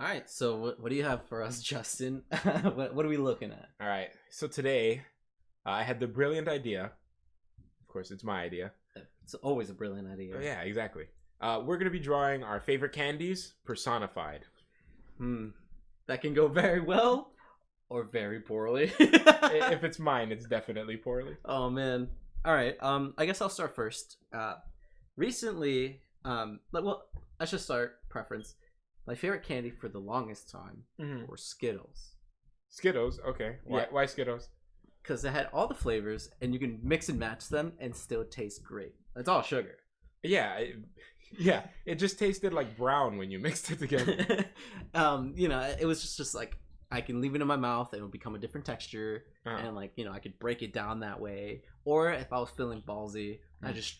All right, so what do you have for us, Justin? What are we looking at? All right, so today I had the brilliant idea. Of course, it's my idea. It's always a brilliant idea. Oh, yeah, exactly. We're going to be drawing our favorite candies personified. That can go very well or very poorly. If it's mine, it's definitely poorly. Oh, man. All right, I guess I'll start first. Recently, well, I should start preference. My favorite candy for the longest time were Skittles. Skittles, okay. Why Skittles? Because they had all the flavors, and you can mix and match them and still taste great. It's all sugar. Yeah, it just tasted like brown when you mixed it together. It was just like I can leave it in my mouth and it'll become a different texture, and I could break it down that way. Or if I was feeling ballsy, I just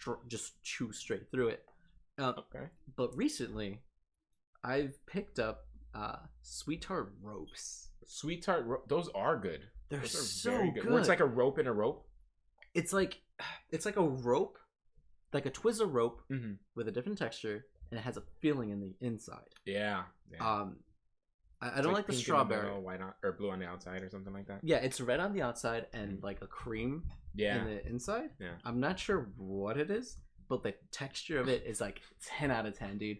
chew straight through it. Okay. But recently, I've picked up sweet tart ropes. Sweet tart those are good. Those are so very good. Where it's like a rope in a rope. It's like a rope, like a Twizzler rope with a different texture, and it has a filling in the inside. Yeah. I don't like the strawberry. Why not? Or blue on the outside or something like that. Yeah, it's red on the outside and like a cream in the inside. Yeah. I'm not sure what it is, but the texture of it is like 10 out of 10, dude.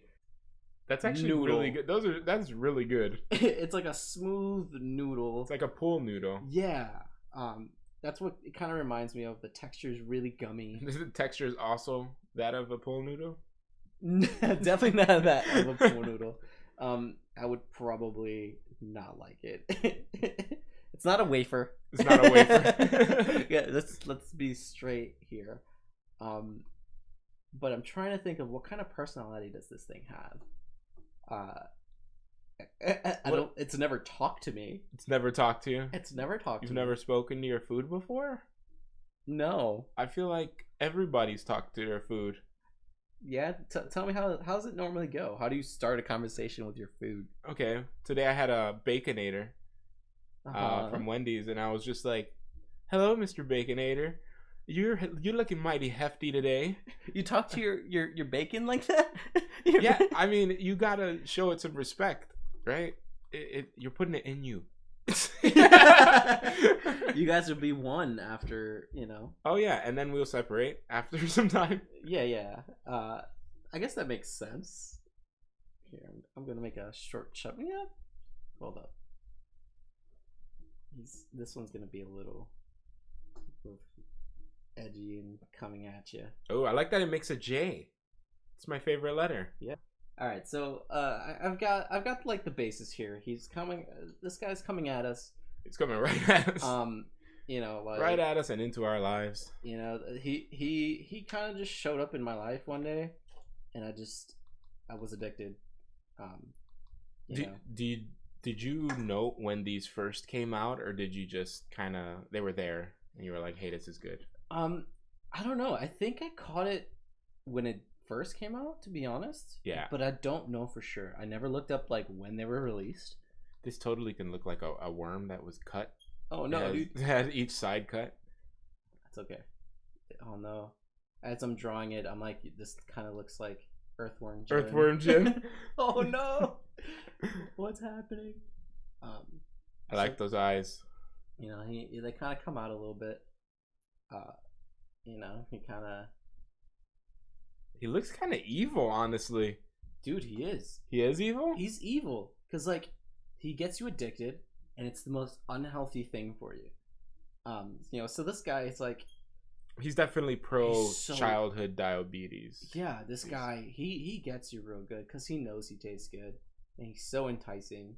That's actually really good. That's really good. It's like a smooth noodle. It's like a pool noodle. Yeah. That's what it kind of reminds me of. The texture is really gummy. The texture is also that of a pool noodle? Definitely not that of a pool noodle. I would probably not like it. It's not a wafer. It's not a wafer. Yeah, let's be straight here. But I'm trying to think of what kind of personality does this thing have. It's never talked to me. It's never talked to you? It's never talked to me. You've never spoken to your food before? No. I feel like everybody's talked to their food. Yeah, tell me how does it normally go? How do you start a conversation with your food? Okay, today I had a Baconator from Wendy's, and I was just like, "Hello, Mr. Baconator. You're looking mighty hefty today." You talk to your bacon like that? Yeah, I mean, you gotta show it some respect, right? You're putting it in you. You guys will be one after, Oh yeah, and then we'll separate after some time. Yeah. I guess that makes sense. Here, I'm gonna make a short chub. Yeah, hold up. This one's gonna be a little edgy and coming at you. Oh, I like that it makes a J. It's my favorite letter. Yeah. All right, so I've got like the basis here. He's coming. This guy's coming at us. He's coming right at us. Like right at us and into our lives. He kind of just showed up in my life one day, and I was addicted. Did you know when these first came out, or did you just they were there and you were like, "Hey, this is good"? I don't know. I think I caught it when it first came out, to be honest. Yeah. But I don't know for sure. I never looked up like when they were released. This totally can look like a worm that was cut. Oh no, dude. It has each side cut. That's okay. Oh no. As I'm drawing it, I'm like, this kind of looks like Earthworm Jim. Earthworm Jim. Oh no. What's happening? I like those eyes. They kind of come out a little bit. He looks kind of evil, honestly. Dude, he is. He is evil? He's evil. Because, he gets you addicted, and it's the most unhealthy thing for you. So this guy is like... He's definitely childhood diabetes. Yeah, this guy, he gets you real good, because he knows he tastes good. And he's so enticing.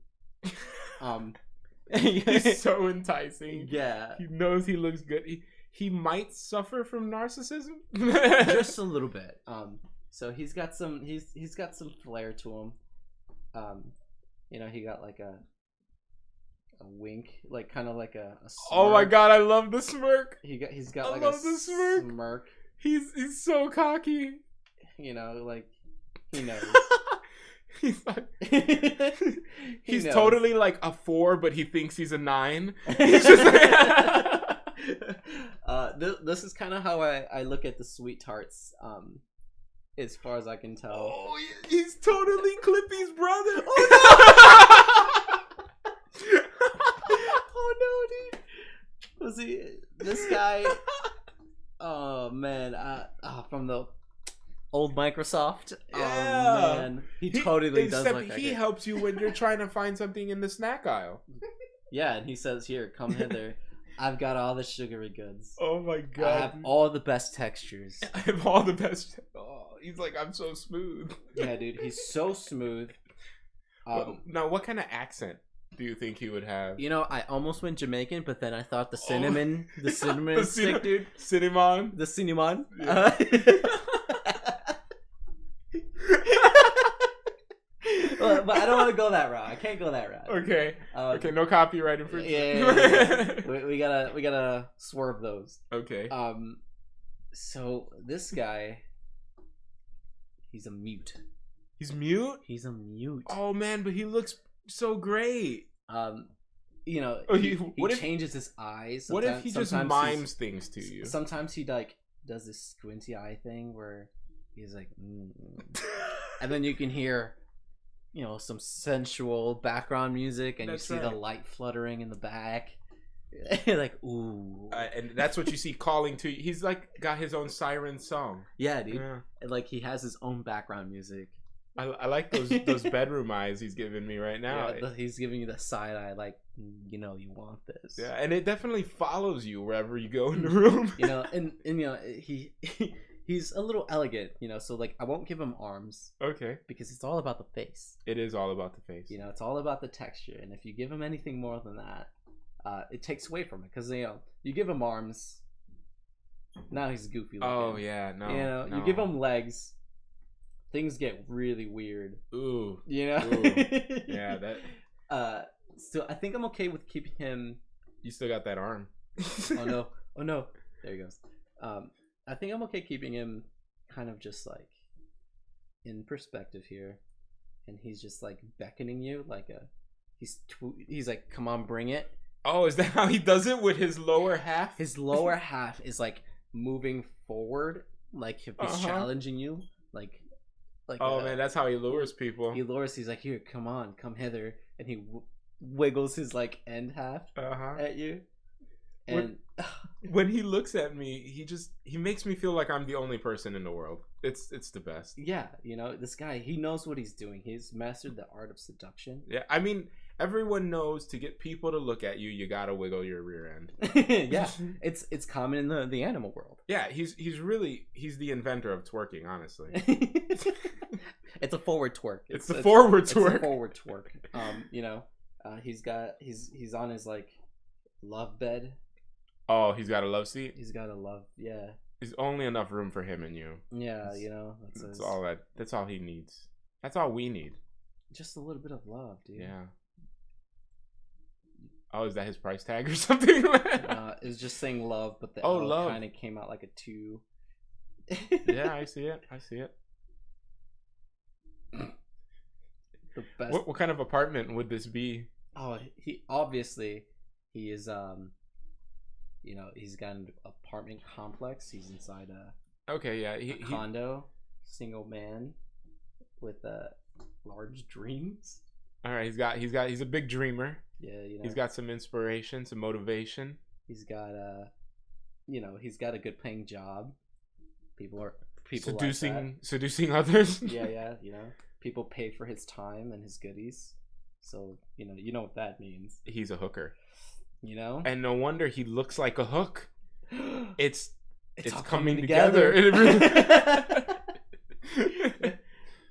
He's so enticing. Yeah. He knows he looks good. He might suffer from narcissism. Just a little bit. So he's got some flair to him. He got like a wink, like kind of like a smirk. Oh my god, I love the smirk. He's got like a smirk. He's so cocky. Like he knows. He's like, he's totally like a 4, but he thinks he's a 9. He's just like this is kind of how I look at the sweet tarts. As far as I can tell. Oh, he's totally Clippy's brother. Oh no! old Microsoft. Yeah. Oh man, he totally does look like he it. helps you when you're trying to find something in the snack aisle. Yeah, and he says, "Here, come hither. I've got all the sugary goods. Oh my god! I have all the best textures. I have all the best." Oh, he's like, I'm so smooth. Yeah, dude, he's so smooth. Now, what kind of accent do you think he would have? You know, I almost went Jamaican, but then I thought the cinnamon stick, dude. Cinnamon. The cinnamon. Yeah. But I don't want to go that route. I can't go that route. Okay. Okay. No copyright infringement. Yeah. we gotta swerve those. Okay. So this guy, he's a mute. He's mute. He's a mute. Oh man, but he looks so great. You know, he changes his eyes. What if he just mimes things to you? Sometimes he like does this squinty eye thing where he's like, and then you can hear, you know, some sensual background music, and That's you see right. the light fluttering in the back. Like, ooh. And that's what you see calling to you. He's like got his own siren song. Yeah, dude. Yeah. Like he has his own background music. I like those bedroom eyes he's giving me right now. Yeah, he's giving you the side eye, like, you know, you want this. Yeah, and it definitely follows you wherever you go in the room. You know, and you know, he's a little elegant, you know, so like I won't give him arms. Okay. Because it's all about the face. It is all about the face. You know, it's all about the texture, and if you give him anything more than that, it takes away from it. Because, you know, you give him arms, now he's goofy looking. Oh yeah, no. You know, no. you give him legs, things get really weird. Ooh. You know. Ooh. Yeah, that. So I think I'm okay with keeping him. You still got that arm. Oh no! Oh no! There he goes. I think I'm okay keeping him kind of just like in perspective here, and he's just like beckoning you like he's like, come on, bring it. Oh, is that how he does it with his lower half? His lower half is like moving forward, like if he's challenging you, like. Oh man, that's how he lures people. He lures. He's like, here, come on, come hither, and he wiggles his like end half at you. And when he looks at me, he makes me feel like I'm the only person in the world. It's the best. Yeah, you know, this guy, he knows what he's doing. He's mastered the art of seduction. Yeah, I mean, everyone knows to get people to look at you, you gotta wiggle your rear end. Yeah, it's common in the animal world. Yeah, he's the inventor of twerking, honestly. It's a forward twerk. It's the forward twerk. It's a forward twerk. You know, he's on his like love bed. Oh, he's got a love seat. He's got a love. Yeah. There's only enough room for him and you. Yeah, you know. That's all he needs. That's all we need. Just a little bit of love, dude. Yeah. Oh, is that his price tag or something? It was just saying love, but the love kind of came out like a 2. Yeah, I see it. The best. What kind of apartment would this be? Oh, he is you know, he's got an apartment complex. He's inside a condo, single man with large dreams. All right, he's a big dreamer. Yeah, you know. He's got some inspiration, some motivation. He's got you know, he's got a good paying job. People seducing others. Yeah, you know, people pay for his time and his goodies. So, you know what that means. He's a hooker. You know? And no wonder he looks like a hook. It's coming together.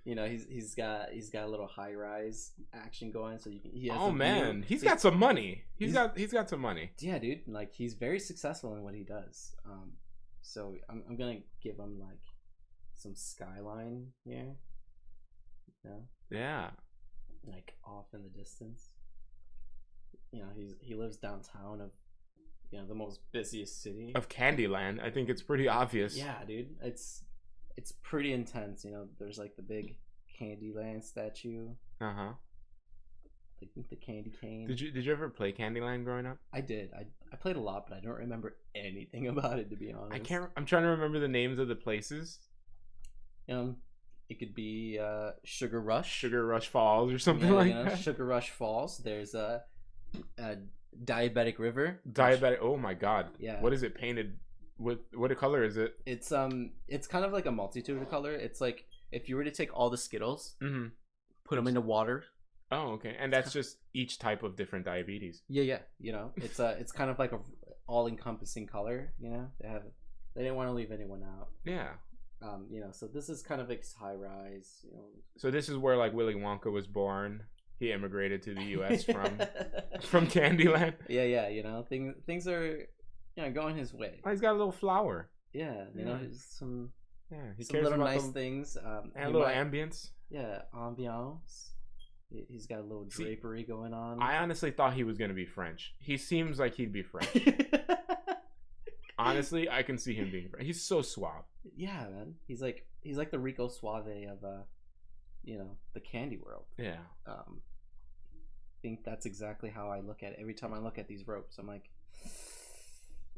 You know, he's got a little high rise action going, so he has he's got some money. He's got some money. Yeah, dude. Like, he's very successful in what he does. So I'm gonna give him like some skyline here. You know? Yeah. Like off in the distance. You know, he lives downtown of, you know, the most busiest city of Candyland. I think it's pretty obvious. Yeah, dude. It's pretty intense. You know, there's like the big Candyland statue. The candy cane. Did you ever play Candyland growing up? I did. I played a lot, but I don't remember anything about it, to be honest. I'm trying to remember the names of the places. It could be Sugar Rush Falls or something that. Sugar Rush Falls. There's a Diabetic River. Oh my god. Yeah. What is it painted What color is it? It's kind of like a multitude of color. It's like if you were to take all the Skittles, put them into water. Oh, okay, and that's just each type of different diabetes. Yeah. You know, it's kind of like a all-encompassing color. You know, they didn't want to leave anyone out. Yeah. You know, so this is kind of like high rise. You know, so this is where like Willy Wonka was born. He immigrated to the U.S. from Candyland. Yeah. You know, things are, you know, going his way. Oh, he's got a little flower. Yeah, you know, some. Yeah, he some cares little about nice things. And a little ambience. Yeah, ambiance. He's got a little drapery going on. I honestly thought he was gonna be French. He seems like he'd be French. Honestly, I can see him being French. He's so suave. Yeah, man. He's like the Rico Suave of you know, the candy world. Yeah. I think that's exactly how I look at it. Every time I look at these ropes, I'm like,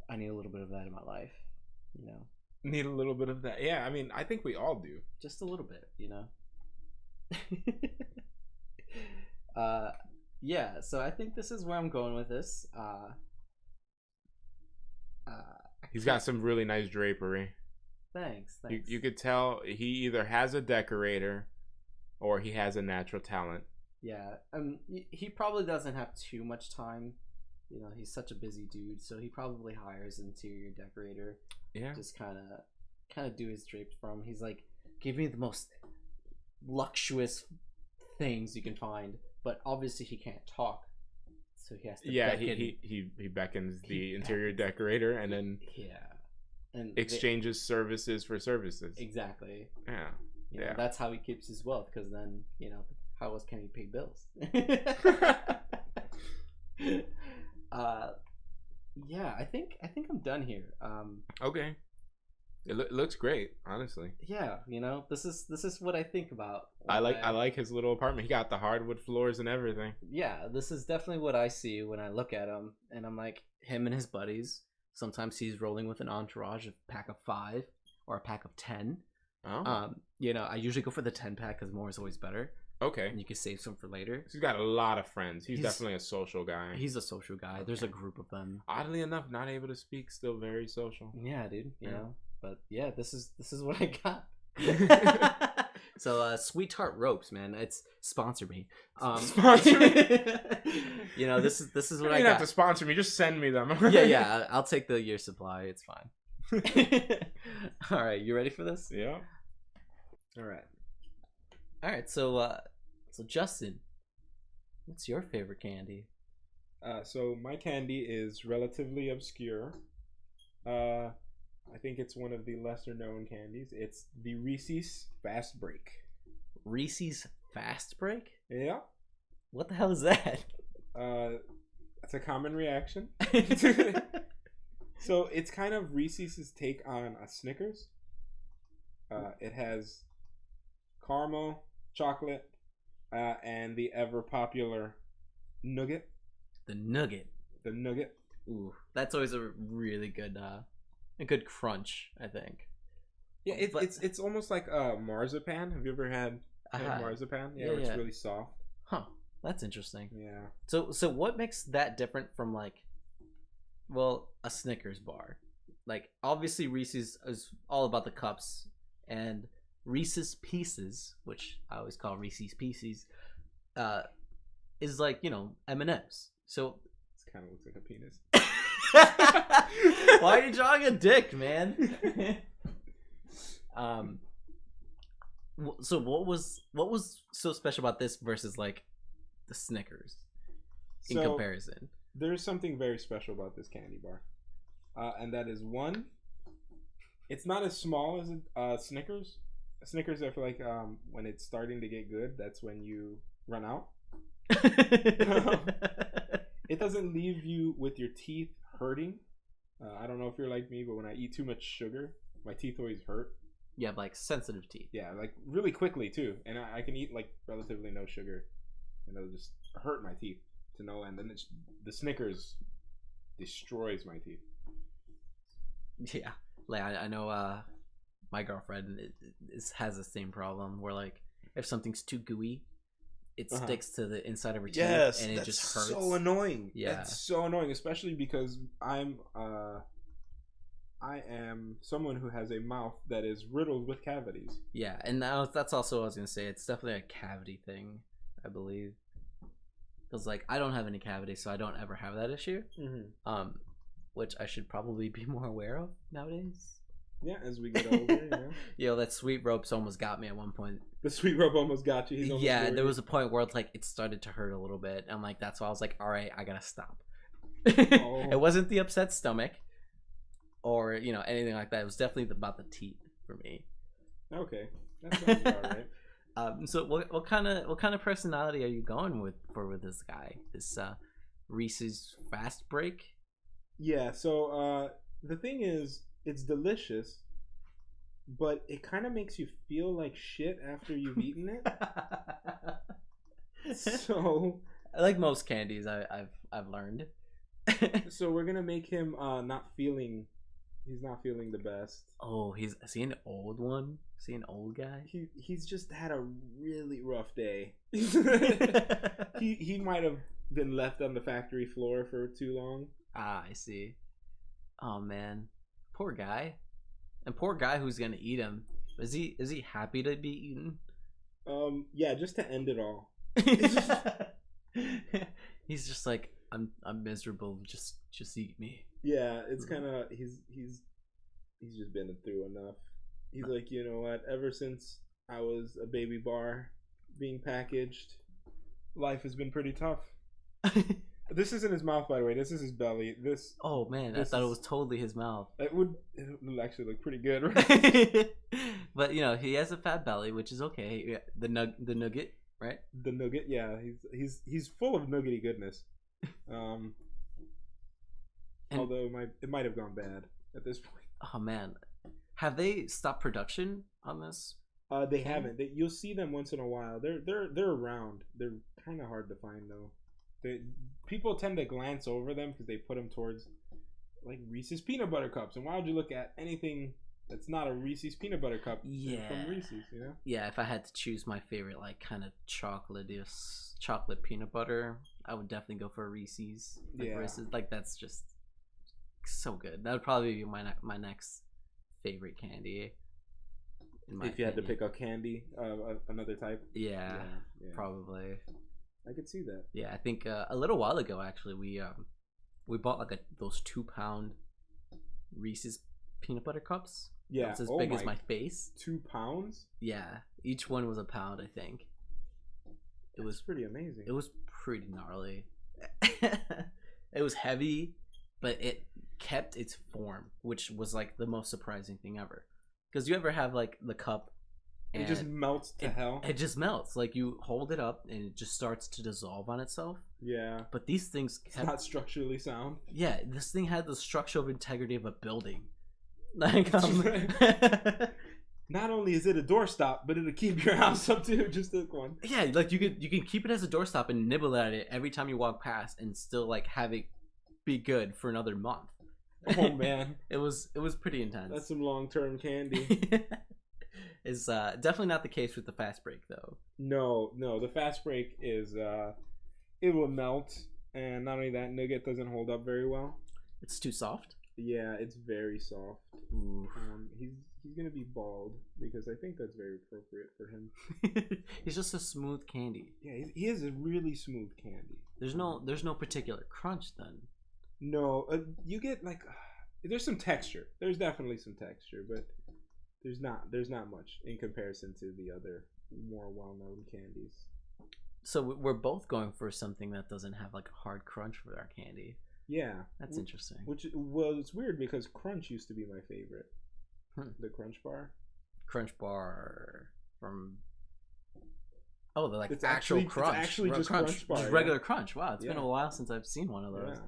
I need a little bit of that in my life. You know. Need a little bit of that. Yeah, I mean, I think we all do. Just a little bit, you know. Yeah, so I think this is where I'm going with this. He's got some really nice drapery. Thanks. You could tell he either has a decorator or he has a natural talent. Yeah, he probably doesn't have too much time. You know, he's such a busy dude, so he probably hires an interior decorator. Yeah. Just kind of do his drapes for him. He's like, give me the most luxurious things you can find, but obviously he can't talk, so he has to. Yeah, he beckons the interior decorator, and then and exchanges services for services. Exactly. Yeah. You know, that's how he keeps his wealth, because then, you know, how else can he pay bills? Yeah, I think I'm done here. Okay. It looks great, honestly. Yeah, you know, this is what I think about. I like his little apartment. He got the hardwood floors and everything. Yeah, this is definitely what I see when I look at him, and I'm like, him and his buddies. Sometimes he's rolling with an entourage, a pack of 5 or a pack of 10. Oh. You know, I usually go for the 10 pack because more is always better. Okay. And you can save some for later. He's got a lot of friends. He's definitely a social guy. He's a social guy. Okay. There's a group of them. Oddly enough, not able to speak, still very social. Yeah, dude. You know, but yeah, this is what I got. So, Sweet Tart Ropes, man. It's sponsor me. Sponsor me. You know, this is what I got. You don't have to sponsor me. Just send me them. Yeah. I'll take the year supply. It's fine. All right, you ready for this? Yeah. All right. So Justin, what's your favorite candy? So my candy is relatively obscure. I think it's one of the lesser known candies. It's the Reese's Fast Break. Reese's Fast Break? Yeah. What the hell is that? It's a common reaction. So it's kind of Reese's take on a Snickers. It has caramel, chocolate, and the ever popular nugget. The nugget. Ooh, that's always a really good a good crunch, I think. Yeah, it's almost like marzipan. Have you ever had marzipan? Yeah, it's really soft. Huh. That's interesting. Yeah. So what makes that different from, like, well, a Snickers bar? Like, obviously Reese's is all about the cups, and Reese's Pieces, which I always call Reese's Pieces, is like, you know, M&M's. So it kind of looks like a penis. Why are you drawing a dick, man? So what was so special about this versus, like, the Snickers in comparison? There's something very special about this candy bar, and that is, one, it's not as small as a Snickers. Snickers, I feel like when it's starting to get good, that's when you run out. It doesn't leave you with your teeth hurting. I don't know if you're like me, but when I eat too much sugar, my teeth always hurt. You have, like, sensitive teeth. Yeah, like, really quickly too, and I can eat, like, relatively no sugar, and it'll just hurt my teeth to no end. And the Snickers destroys my teeth. Yeah, like, I know my girlfriend has the same problem where, like, if something's too gooey, it sticks to the inside of her teeth, and it just hurts. So annoying. Yeah, that's so annoying, especially because I'm I am someone who has a mouth that is riddled with cavities. Yeah, and that's also what I was gonna say. It's definitely a cavity thing, I believe. Because like I don't have any cavities, so I don't ever have that issue. Which I should probably be more aware of nowadays. Yeah, as we get older, you know. Yo, that sweet ropes almost got me at one point. The sweet rope almost got you. Yeah, there was a point where like it started to hurt a little bit. And like that's why I was like, all right, I gotta stop. It wasn't the upset stomach, or anything like that. It was definitely about the teeth for me. Okay, that sounds about right. So what kind of personality are you going with this guy? This Reese's Fast Break? Yeah. So the thing is, it's delicious, but it kind of makes you feel like shit after you've eaten it. So, like most candies, I've learned. So we're gonna make him not feeling. He's not feeling the best. Oh, is he an old one? Is he an old guy? He's just had a really rough day. he might have been left on the factory floor for too long. Ah, I see. Oh man, poor guy, and poor guy who's gonna eat him. Is he happy to be eaten? Yeah, just to end it all. He's just like I'm miserable. Just eat me. Yeah, it's kind of he's just been through enough. He's like, you know what? Ever since I was a baby bar being packaged, life has been pretty tough. This isn't his mouth, by the way. This is his belly. This. Oh man, I thought it was totally his mouth. It would actually look pretty good, right? But he has a fat belly, which is okay. The nugget, right? The nugget, yeah. He's full of nuggety goodness. Although it might have gone bad at this point. Oh man, have they stopped production on this? They haven't. You'll see them once in a while. They're around. They're kind of hard to find though. People tend to glance over them because they put them towards like Reese's peanut butter cups. And why would you look at anything that's not a Reese's peanut butter cup from Reese's? Yeah, if I had to choose my favorite like kind of chocolate peanut butter, I would definitely go for a Reese's. Reese's, like that's just so good. That would probably be my next favorite candy. If you had to pick a candy, another type. Yeah, probably. I could see that. Yeah, I think a little while ago actually we bought like those 2-pound Reese's peanut butter cups. Yeah, it's as big as my face. 2 pounds? Yeah, each one was a pound, I think. It was pretty amazing. It was pretty gnarly. It was heavy, but it kept its form, which was like the most surprising thing ever. Because you ever have like the cup and it just melts to hell? It just melts. Like you hold it up and it just starts to dissolve on itself. Yeah. But these things it's not structurally sound. Yeah, this thing had the structural integrity of a building. Like not only is it a doorstop, but it'll keep your house up too. Just this one. Yeah, like you can keep it as a doorstop and nibble at it every time you walk past, and still like have it be good for another month. Oh man, it was pretty intense. That's some long-term candy. Is definitely not the case with the fast break though. No, the fast break is it will melt, and not only that, nugget doesn't hold up very well. It's too soft. Yeah, it's very soft. He's gonna be bald because I think that's very appropriate for him. He's just a smooth candy. Yeah, he is a really smooth candy. There's no particular crunch then. No, you get like there's some texture. There's definitely some texture, but there's not much in comparison to the other more well-known candies. So we're both going for something that doesn't have like a hard crunch for our candy. Yeah, that's interesting. It's weird because crunch used to be my favorite. The Crunch Bar. Crunch Bar from. Oh, they're like it's actual crunch. It's actually just Crunch Bar. Just regular crunch. Wow, it's been a while since I've seen one of those. Yeah.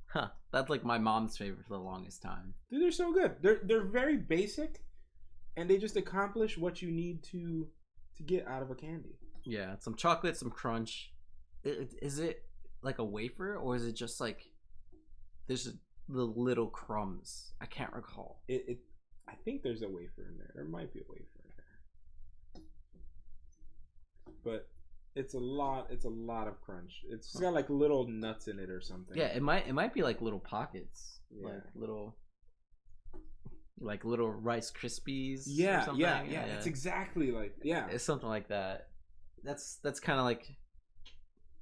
Huh. That's like my mom's favorite for the longest time. Dude, they're so good. They're very basic, and they just accomplish what you need to get out of a candy. Yeah, some chocolate, some crunch. Is it like a wafer, or is it just like there's the little crumbs? I can't recall. I think there's a wafer in there. There might be a wafer in there, but it's a lot of crunch. It's got like little nuts in it or something. Yeah, it might be like little pockets, like little. like little Rice Krispies. Yeah, or something. yeah. That's exactly like It's something like that. That's kind of like.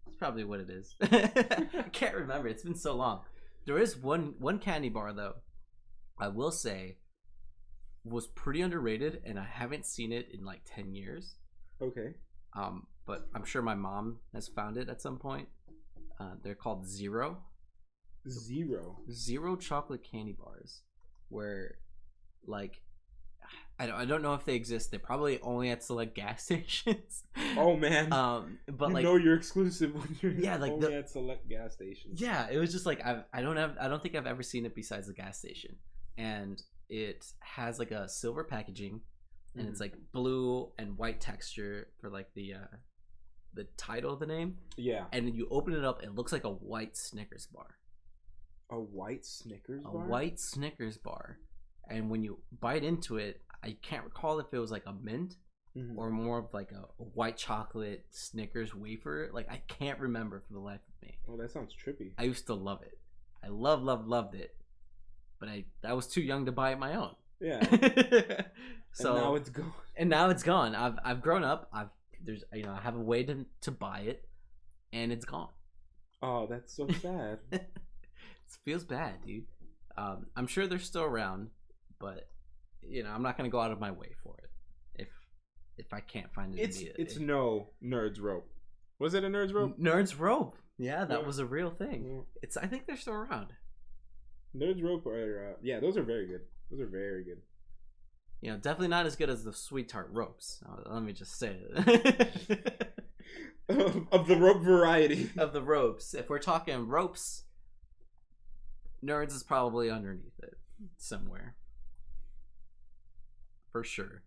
It's probably what it is. I can't remember. It's been so long. There is one candy bar though. I will say, was pretty underrated, and I haven't seen it in like 10 years. Okay. But I'm sure my mom has found it at some point. They're called Zero chocolate candy bars, where like I don't know if they exist. They're probably only at select gas stations. Oh man. But you like know you're exclusive when you're like only at select gas stations. Yeah, it was just like I don't think I've ever seen it besides the gas station, and it has like a silver packaging, and it's like blue and white texture for like the title of the name. Yeah. And you open it up, it looks like a white Snickers bar. A white Snickers bar? A white Snickers bar. And when you bite into it, I can't recall if it was like a mint or more of like a white chocolate Snickers wafer. Like I can't remember for the life of me. Oh, that sounds trippy. I used to love it. I loved it. But I was too young to buy it my own. Yeah. So and now it's gone. And now it's gone. I've grown up. I have a way to buy it, and it's gone. Oh, that's so sad. It feels bad, dude. I'm sure they're still around, but I'm not gonna go out of my way for it if I can't find it. It's no Nerds Rope. Was it a Nerds Rope? Nerds Rope. Yeah, that was a real thing. Yeah. I think they're still around. Nerds Rope are those are very good. Those are very good. Definitely not as good as the Sweet Tart Ropes. Let me just say it. Of the rope variety. Of the ropes. If we're talking ropes, Nerds is probably underneath it somewhere. For sure.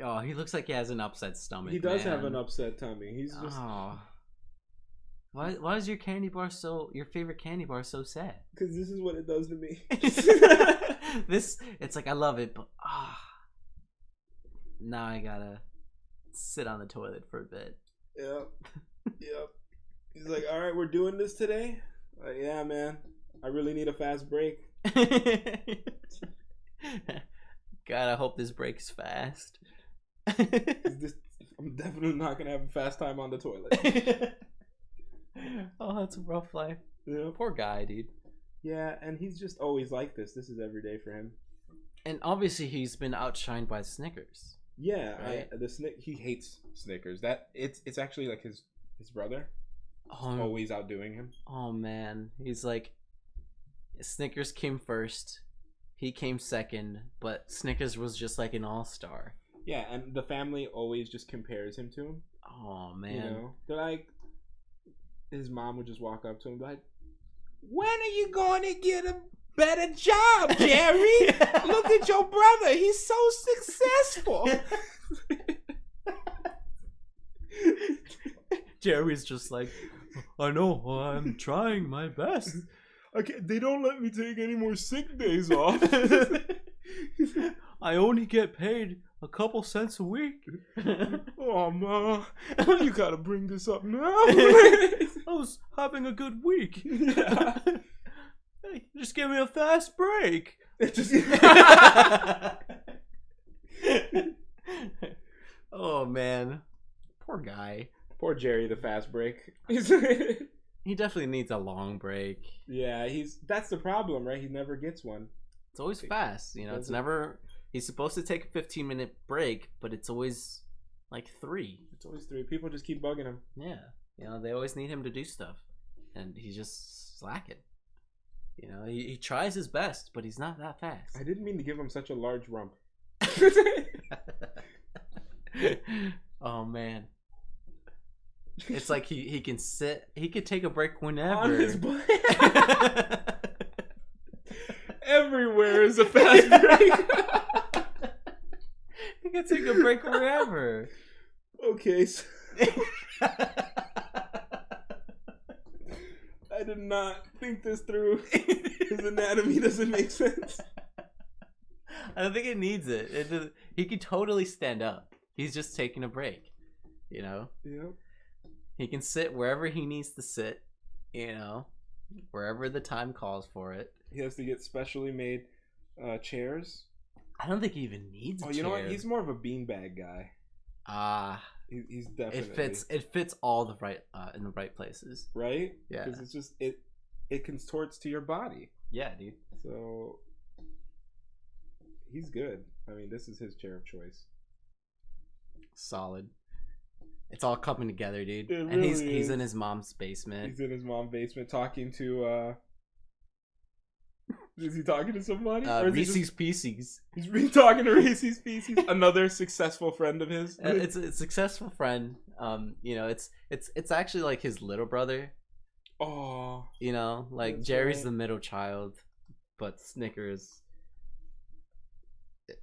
Oh, he looks like he has an upset stomach. He does have an upset tummy. He's just. Oh. Why is your favorite candy bar so sad? Because this is what it does to me. It's like I love it, but now I gotta sit on the toilet for a bit. Yep. He's like, all right, we're doing this today. Like, yeah, man. I really need a fast break. God, I hope this break is fast. I'm definitely not gonna have a fast time on the toilet. Oh, that's a rough life. Yeah. Poor guy, dude. Yeah, and he's just always like this. This is every day for him. And obviously, he's been outshined by Snickers. Yeah, right? He hates Snickers. It's actually like his brother. Always outdoing him. Oh man, he's like, Snickers came first, he came second, but Snickers was just like an all-star. Yeah, and the family always just compares him to him. Oh man, they're like, his mom would just walk up to him and be like, when are you going to get a better job, Jerry? Look at your brother. He's so successful. Jerry's just like, I know, I'm trying my best. Okay, they don't let me take any more sick days off. I only get paid a couple cents a week. Oh, Ma, you gotta bring this up now. I was having a good week. Yeah. Hey, just give me a fast break. Oh, man. Poor guy. Poor Jerry, the fast break. He definitely needs a long break. Yeah, that's the problem, right? He never gets one. It's always fast. It's never... He's supposed to take a 15-minute break, but it's always like 3. It's always 3. People just keep bugging him. Yeah. They always need him to do stuff. And he's just slacking. He tries his best, but he's not that fast. I didn't mean to give him such a large rump. Oh, man. It's like he can sit. He could take a break whenever. On his butt. Everywhere is a fast break. He can take a break wherever. Okay. So I did not think this through. His anatomy doesn't make sense. I don't think it needs it. He could totally stand up. He's just taking a break. Yep. He can sit wherever he needs to sit. Wherever the time calls for it. He has to get specially made chairs I don't think he even needs a chair. You know what? He's more of a beanbag guy. He's definitely it fits all the right in the right places. Right? Yeah. Because it's just it contorts to your body. Yeah, dude. So he's good. I mean, this is his chair of choice. Solid. It's all coming together, dude. It and really he's is. in his mom's basement. He's in his mom's basement talking to is he talking to somebody? Reese's Pieces. He's talking to Reese's Pieces, another successful friend of his. It's a successful friend. You know, it's actually like his little brother. Oh, you know, like Jerry's the middle child, but Snickers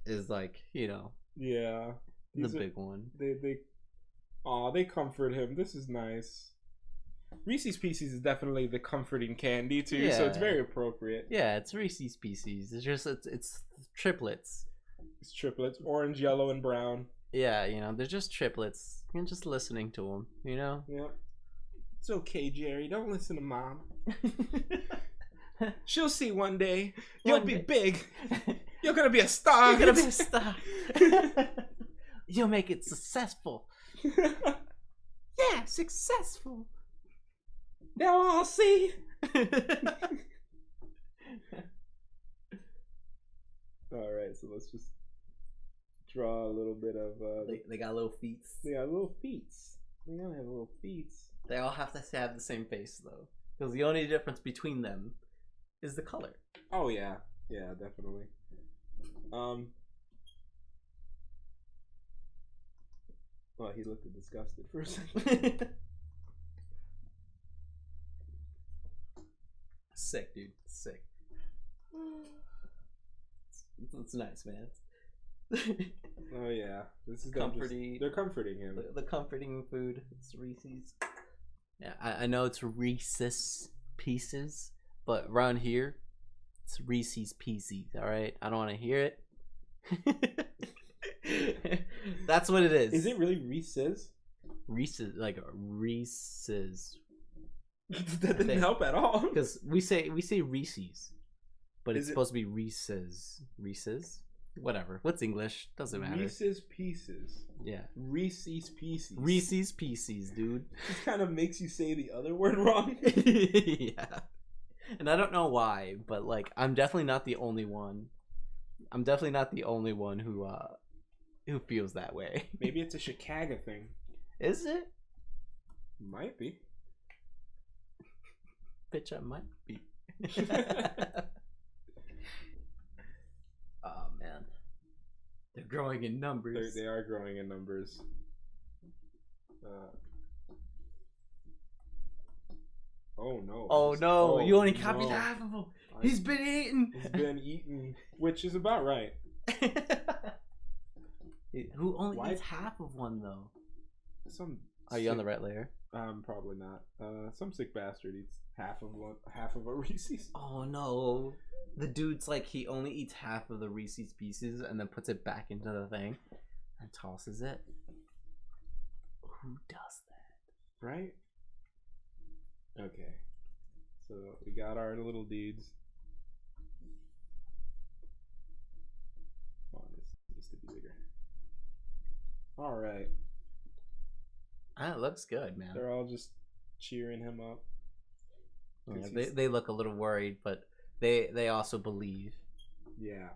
is like, you know, yeah, the big one. They comfort him. This is nice. Reese's Pieces is definitely the comforting candy too, Yeah. so it's very appropriate. Yeah, it's Reese's Pieces. It's just it's triplets. It's triplets, orange, yellow, and brown. Yeah, you know, they're just triplets. You're just listening to them, you know? Yep. It's okay, Jerry. Don't listen to Mom. She'll see one day. You'll be big. You're gonna be a star. You're gonna be a star. You'll make it successful. Yeah, successful. They'll all see. All right, so let's just draw a little bit of. They got little feet. They got little feet. They gotta have little feet. They all have to have the same face though, because the only difference between them is the color. Oh yeah, yeah, definitely. Well, he looked disgusted for a second. Sick, dude. Sick. It's nice, man. Oh yeah, this is comforting. They're comforting him. The comforting food. It's Reese's. Yeah, I know it's Reese's Pieces, but around here, it's Reese's Pieces. All right, I don't want to hear it. That's what it is. Is it really Reese's? Reese's, like Reese's. That didn't help at all. Because we say Reese's, but it's supposed to be Reese's. Reese's, whatever. What's English? Doesn't matter. Reese's Pieces. Yeah. Reese's Pieces. Reese's Pieces, dude. This kind of makes you say the other word wrong. Yeah. And I don't know why, but like I'm definitely not the only one. I'm definitely not the only one who feels that way. Maybe it's a Chicago thing. Is it? Might be. Bitch, I might be. Oh man, they're growing in numbers. They are growing in numbers. Oh no! Oh no! Oh, you only copied no. half of him. He's been eaten. He's been eaten, which is about right. Who only eats half of one though? Are you on the right layer? Probably not. Some sick bastard eats half of a Reese's. Oh no! The dude's like he only eats half of the Reese's Pieces and then puts it back into the thing and tosses it. Who does that? Right? Okay. So we got our little dudes. Oh, this needs to be bigger. All right. Ah, it looks good, man. They're all just cheering him up. Yeah, they look a little worried, but they also believe. Yeah.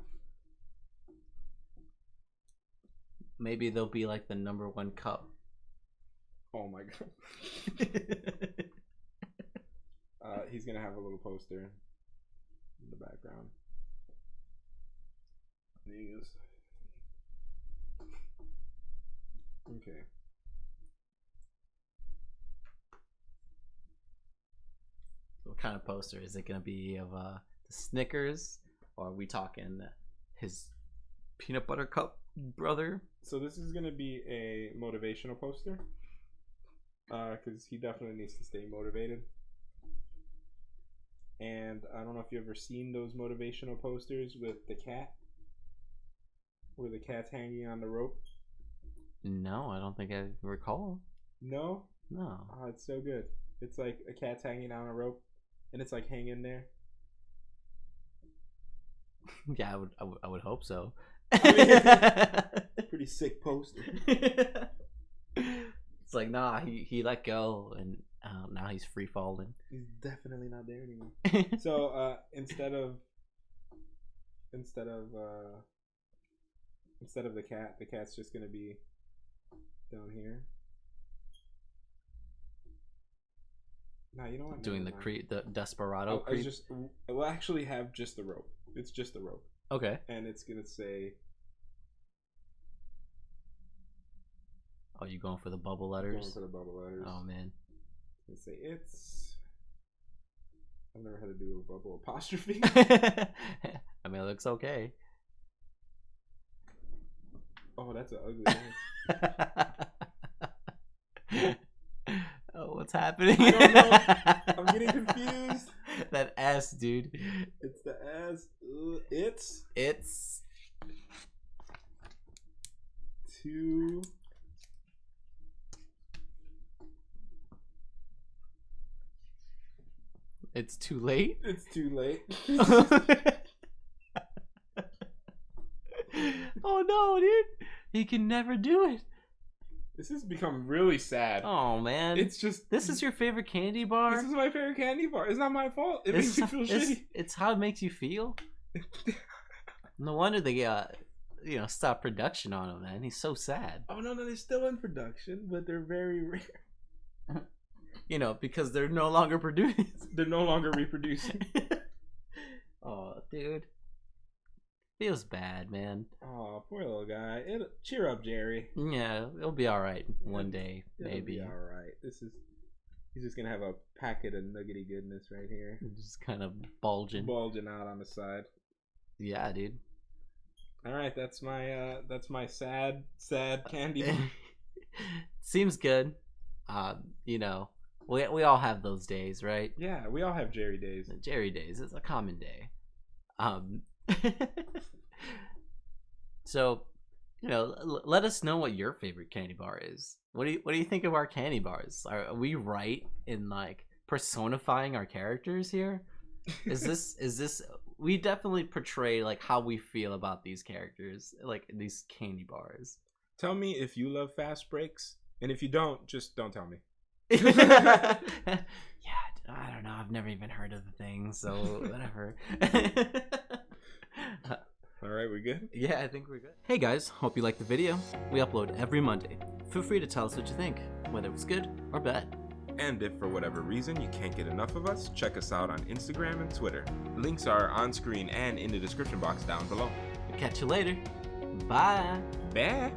Maybe they'll be like the #1 cup. Oh my god. He's gonna have a little poster in the background. There he goes. Okay. What kind of poster is it gonna be of the Snickers, or are we talking his peanut butter cup brother? So this is gonna be a motivational poster, because he definitely needs to stay motivated. And I don't know if you've ever seen those motivational posters with the cat, where the cat's hanging on the rope. No, I don't think I recall. No? No. Oh, it's so good. It's like a cat's hanging on a rope, and it's like hanging there. Yeah, I would hope so. I mean, pretty sick poster. It's like, nah, he let go, and now he's free falling. He's definitely not there anymore. So instead of the cat's just gonna be down here. Nah, you know what? Doing the desperado creep. We'll actually have just the rope. It's just the rope. Okay. And it's gonna say. Oh, you going for the bubble letters? Going for the bubble letters. Oh man. Let's say it's. I've never had to do a bubble apostrophe. I mean, it looks okay. Oh, that's an ugly one. Oh, what's happening? I don't know. I'm getting confused. That S, dude. It's the S. It's 2. It's too late. It's too late. Oh no, dude! He can never do it. This has become really sad. Oh man, it's just this is your favorite candy bar. This is my favorite candy bar. It's not my fault. It makes me feel shitty. It's how it makes you feel. No wonder they stop production on him, man. He's so sad. Oh no, they're still in production, but they're very rare. Because they're no longer producing. They're no longer reproducing. Oh, dude. Feels bad, man. Oh, poor little guy. Cheer up, Jerry. Yeah, it'll be all right one day, maybe. It'll be all right. He's just gonna have a packet of nuggety goodness right here. Just kind of bulging out on the side. Yeah, dude. All right, that's my sad candy. Seems good. We all have those days, right? Yeah, we all have Jerry days. Jerry days is a common day. So, let us know what your favorite candy bar is. What do you think of our candy bars? Are we right in like personifying our characters here? Is this we definitely portray like how we feel about these characters, like these candy bars. Tell me if you love fast breaks, and if you don't, just don't tell me. Yeah, I don't know. I've never even heard of the thing, so whatever. All right, we good? Yeah, I think we're good. Hey guys, hope you liked the video. We upload every Monday. Feel free to tell us what you think, whether it was good or bad. And if for whatever reason you can't get enough of us, check us out on Instagram and Twitter. Links are on screen and in the description box down below. Catch you later. Bye. Bye.